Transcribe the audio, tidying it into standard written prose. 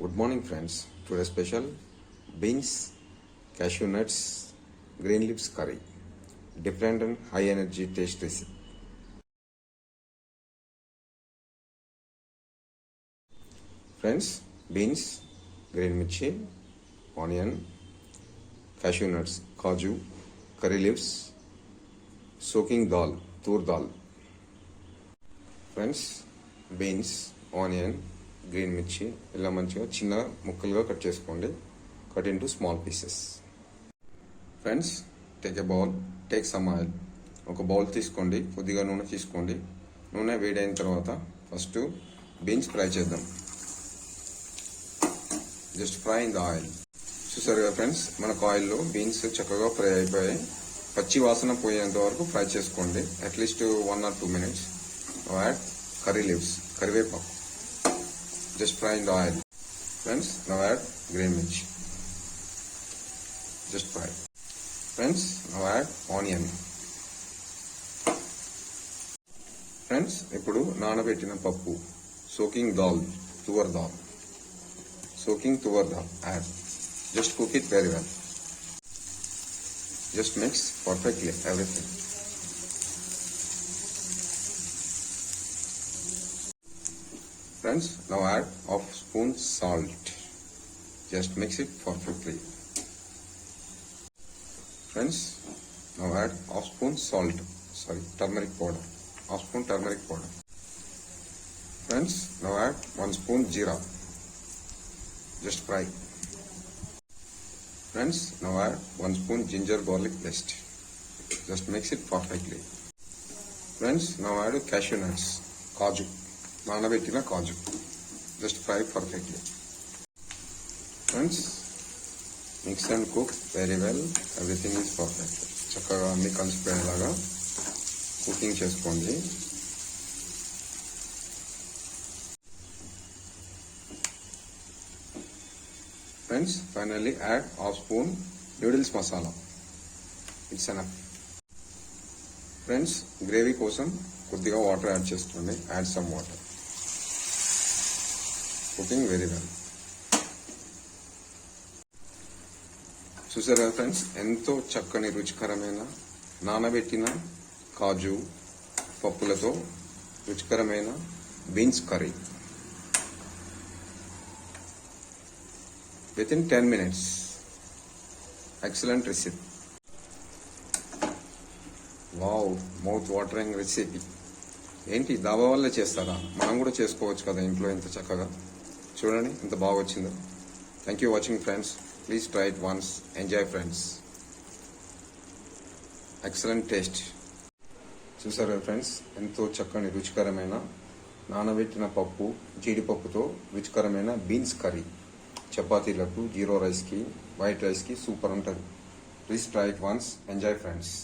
Good morning, friends. Today special beans, cashew nuts, green leaves curry. Different and high energy taste recipe. Friends, beans, green mirchi, onion, cashew nuts, kaju, curry leaves, soaking dal, tur dal. Friends, beans, onion green మిర్చి ఇలా మంచిగా చిన్న ముక్కలుగా cut చేసుకోండి. Cut into small pieces. Friends, take some oil. ఒక bowl తీసుకోండి, కొద్దిగా నూనె తీసుకోండి. నూనె వేడైన తర్వాత ఫస్ట్ బీన్స్ ఫ్రై చేద్దాం. Just fry in the oil. చూసారు కదా ఫ్రెండ్స్, మనకు ఆయిల్లో బీన్స్ చక్కగా ఫ్రై అయిపోయాయి. పచ్చి వాసన పోయేంత వరకు ఫ్రై చేసుకోండి, at least 1 or 2 minutes. Add curry leaves, కరివేపాకు. Just fry in the oil. Friends, now add green mirchi. Just fry. Friends, now add onion. Friends, ఇప్పుడు నానబెట్టిన పప్పు, soaking dal, tuvar dal. Soaking tuvar dal, add. Just cook it very well. Just mix perfectly everything. Friends, now add half-spoon salt. Just mix it perfectly. Friends, now add half-spoon turmeric powder. Half-spoon turmeric powder. Friends, now add 1 spoon jeera. Just fry. Friends, now add 1 spoon ginger garlic paste. Just mix it perfectly. Friends, now add cashew nuts, kaju. నానబెట్టిన కాజు. Just fry perfectly. Friends, mix and cook very well. Everything is perfect. చక్కగా అన్ని కలిసిపోయేలాగా cooking చేసుకోండి. Friends, finally add half-spoon noodles masala. It's enough. Friends, gravy కోసం కొద్దిగా water add చేసుకోండి. Add some water. Cooking very well. చూసారా ఫ్రెండ్స్, ఎంతో చక్కని రుచికరమైన నానబెట్టిన కాజు పప్పులతో రుచికరమైన beans curry. Within 10 minutes. Excellent recipe. Wow, mouth watering recipe. ఏంటి, దాబా వల్లే చేస్తారా? మనం కూడా చేసుకోవచ్చు కదా ఇంట్లో. ఎంత చక్కగా చూడండి, ఎంత బాగా వచ్చిందో. Thank you watching friends. Please try it once. Enjoy friends. Excellent taste. చూసారు ఫ్రెండ్స్, ఎంతో చక్కని రుచికరమైన నానబెట్టిన పప్పు, జీడిపప్పుతో రుచికరమైన బీన్స్ కర్రీ. చపాతీలకు, జీరో రైస్కి, వైట్ రైస్కి సూపర్ ఉంటుంది. Please try it once. Enjoy friends.